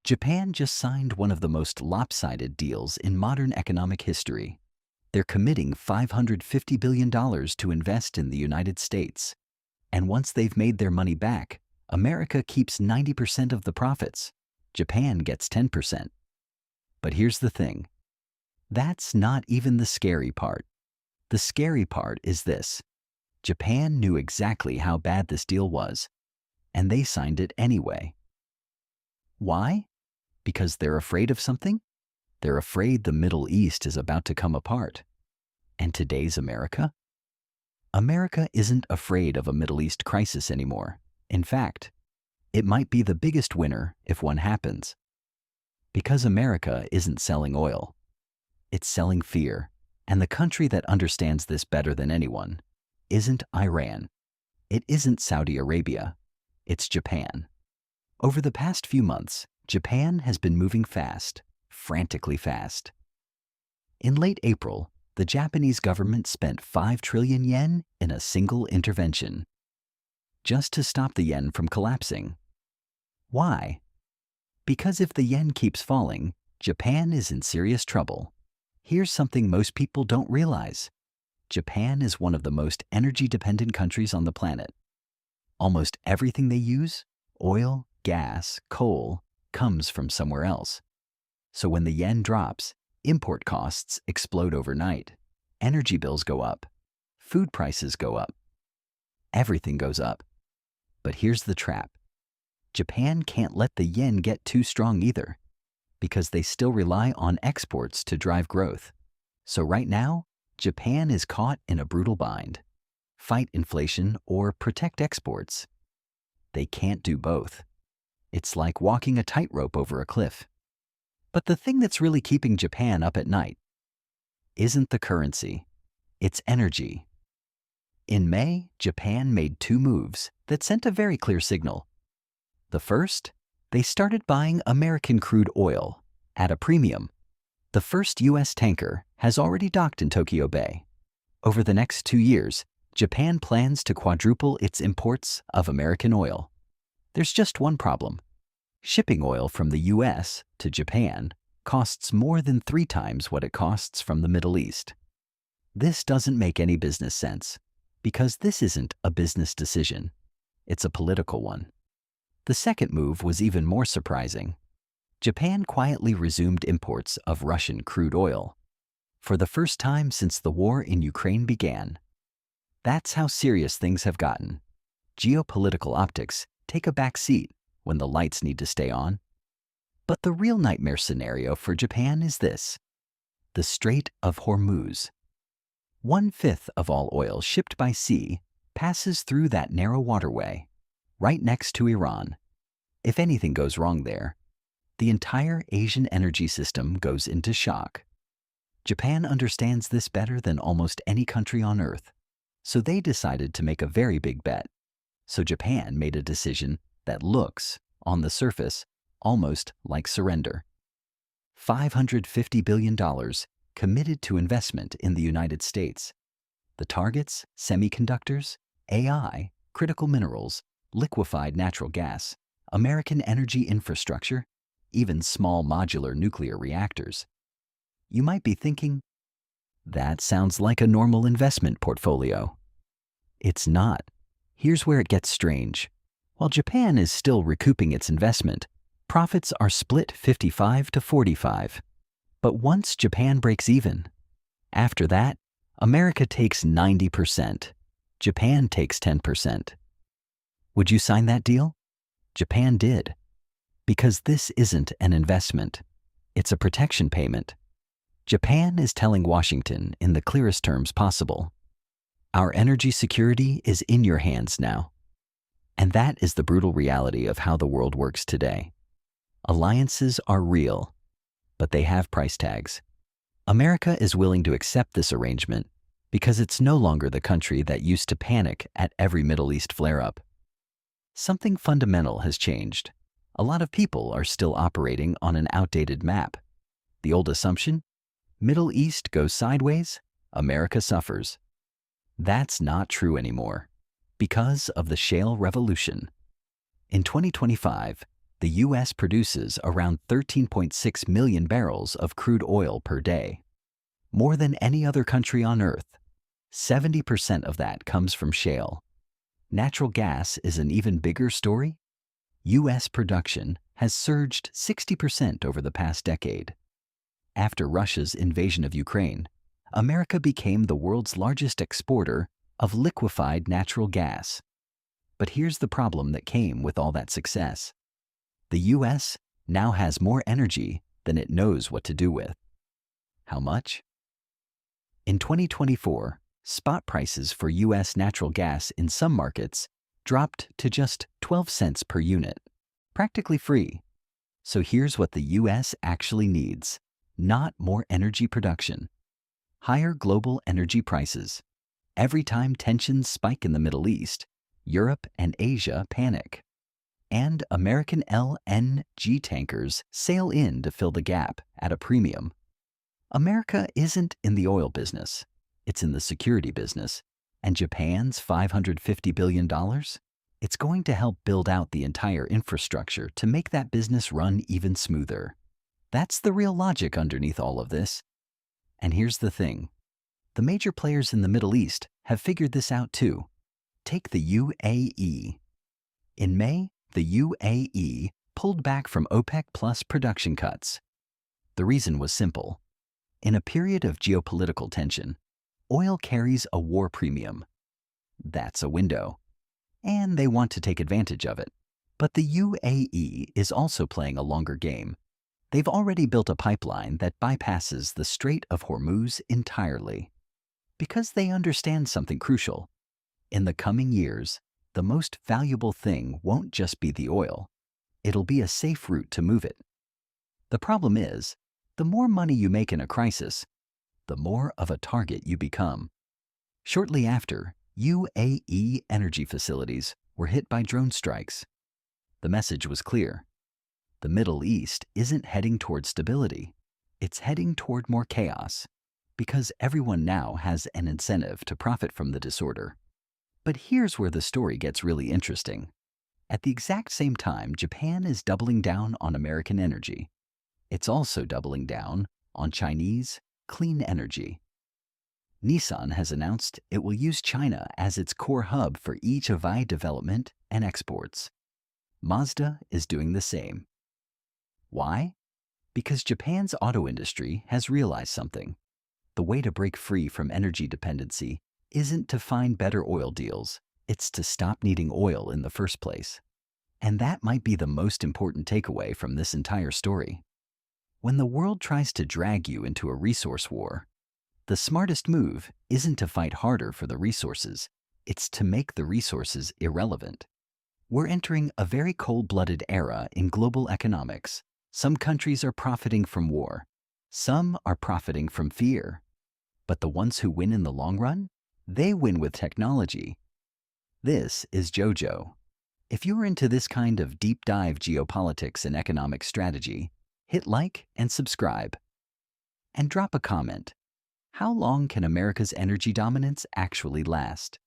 Japan just signed one of the most lopsided deals in modern economic history. They're committing $550 billion to invest in the United States. And once they've made their money back, America keeps 90% of the profits. Japan gets 10%. But here's the thing. That's not even the scary part. The scary part is this. Japan knew exactly how bad this deal was, and they signed it anyway. Why? Because they're afraid of something? They're afraid the Middle East is about to come apart. And today's America? America isn't afraid of a Middle East crisis anymore. In fact, it might be the biggest winner if one happens. Because America isn't selling oil. It's selling fear. And the country that understands this better than anyone isn't Iran. It isn't Saudi Arabia. It's Japan. Over the past few months, Japan has been moving fast, frantically fast. In late April, the Japanese government spent 5 trillion yen in a single intervention, just to stop the yen from collapsing. Why? Because if the yen keeps falling, Japan is in serious trouble. Here's something most people don't realize. Japan is one of the most energy-dependent countries on the planet. Almost everything they use, oil, gas, coal, comes from somewhere else. So when the yen drops, import costs explode overnight. Energy bills go up. Food prices go up. Everything goes up. But here's the trap. Japan can't let the yen get too strong either, because they still rely on exports to drive growth. So right now, Japan is caught in a brutal bind. Fight inflation or protect exports. They can't do both. It's like walking a tightrope over a cliff. But the thing that's really keeping Japan up at night isn't the currency, it's energy. In May, Japan made 2 moves that sent a very clear signal. The first, they started buying American crude oil at a premium. The first U.S. tanker has already docked in Tokyo Bay. Over the next 2 years, Japan plans to quadruple its imports of American oil. There's just one problem. Shipping oil from the U.S. to Japan costs more than 3 times what it costs from the Middle East. This doesn't make any business sense, because this isn't a business decision. It's a political one. The second move was even more surprising. Japan quietly resumed imports of Russian crude oil for the first time since the war in Ukraine began. That's how serious things have gotten. Geopolitical optics take a back seat when the lights need to stay on. But the real nightmare scenario for Japan is this: the Strait of Hormuz. 1/5 of all oil shipped by sea passes through that narrow waterway, right next to Iran. If anything goes wrong there, the entire Asian energy system goes into shock. Japan understands this better than almost any country on Earth, so they decided to make a very big bet. So Japan made a decision that looks, on the surface, almost like surrender. $550 billion committed to investment in the United States. The targets: semiconductors, AI, critical minerals, liquefied natural gas, American energy infrastructure, even small modular nuclear reactors. You might be thinking, that sounds like a normal investment portfolio. It's not. Here's where it gets strange. While Japan is still recouping its investment, profits are split 55 to 45. But once Japan breaks even, after that, America takes 90%. Japan takes 10%. Would you sign that deal? Japan did. Because this isn't an investment. It's a protection payment. Japan is telling Washington in the clearest terms possible, our energy security is in your hands now. And that is the brutal reality of how the world works today. Alliances are real, but they have price tags. America is willing to accept this arrangement because it's no longer the country that used to panic at every Middle East flare-up. Something fundamental has changed. A lot of people are still operating on an outdated map. The old assumption? Middle East goes sideways, America suffers. That's not true anymore, because of the shale revolution. In 2025, The U.S. produces around 13.6 million barrels of crude oil per day, more than any other country on Earth. 70% of that comes from shale. Natural gas is an even bigger story. U.S. production has surged 60% over the past decade. After Russia's invasion of Ukraine, America became the world's largest exporter of liquefied natural gas. But here's the problem that came with all that success. The U.S. now has more energy than it knows what to do with. How much? In 2024, spot prices for U.S. natural gas in some markets dropped to just 12 cents per unit, practically free. So here's what the U.S. actually needs: not more energy production. Higher global energy prices. Every time tensions spike in the Middle East, Europe and Asia panic. And American LNG tankers sail in to fill the gap at a premium. America isn't in the oil business, it's in the security business. And Japan's $550 billion? It's going to help build out the entire infrastructure to make that business run even smoother. That's the real logic underneath all of this. And here's the thing. The major players in the Middle East have figured this out too. Take the UAE. In May, the UAE pulled back from OPEC Plus production cuts. The reason was simple. In a period of geopolitical tension, oil carries a war premium. That's a window. And they want to take advantage of it. But the UAE is also playing a longer game. They've already built a pipeline that bypasses the Strait of Hormuz entirely. Because they understand something crucial. In the coming years, the most valuable thing won't just be the oil. It'll be a safe route to move it. The problem is, the more money you make in a crisis, the more of a target you become. Shortly after, UAE energy facilities were hit by drone strikes. The message was clear. The Middle East isn't heading toward stability. It's heading toward more chaos, because everyone now has an incentive to profit from the disorder. But here's where the story gets really interesting. At the exact same time, Japan is doubling down on American energy. It's also doubling down on Chinese clean energy. Nissan has announced it will use China as its core hub for EV development and exports. Mazda is doing the same. Why? Because Japan's auto industry has realized something. The way to break free from energy dependency isn't to find better oil deals, it's to stop needing oil in the first place. And that might be the most important takeaway from this entire story. When the world tries to drag you into a resource war, the smartest move isn't to fight harder for the resources, it's to make the resources irrelevant. We're entering a very cold-blooded era in global economics. Some countries are profiting from war. Some are profiting from fear. But the ones who win in the long run? They win with technology. This is JoJo. If you're into this kind of deep dive geopolitics and economic strategy, hit like and subscribe. And drop a comment. How long can America's energy dominance actually last?